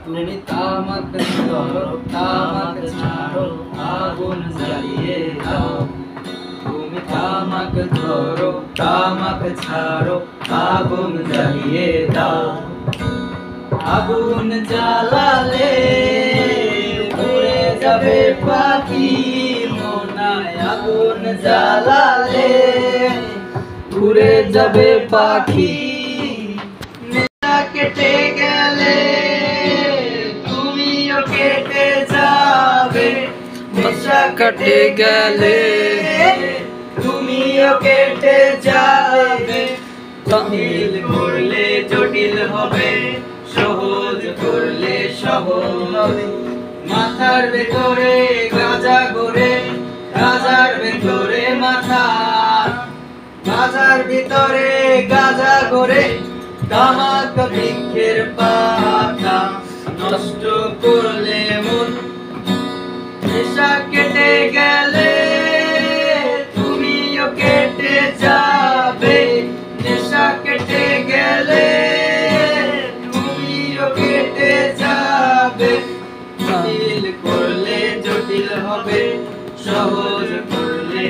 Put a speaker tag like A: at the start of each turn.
A: তুমি তামাক ধরো তামাক ছাড়ো আগুন জ্বালিয়ে দাও তুমি তামাক ধরো তামাক ছাড়ো আগুন জ্বালিয়ে দাও আগুন জ্বালালে উড়ে যাবে পাখি মনায় আগুন জ্বালালে উড়ে যাবে পাখি নেশা কেটে গেলে তুমিও কেটে যাবে নেশা কেটে গেলে তুমিও কেটে যাবে জটিল করলে জটিল হবে সহজ করলে সহজ হবে মাথার ভেতরে গাঁজা গড়ে গাঁজার ভেতরে মাথা গাঁজার ভিতরে গাঁজা গড়ে তামাক বৃক্ষের পাতা নষ্ট করলে মন নেশা কেটে গেলে তুমিও কেটে যাবে নেশা কেটে গেলে তুমিও কেটে যাবে জটিল করলে জটিল হবে সহজ করলে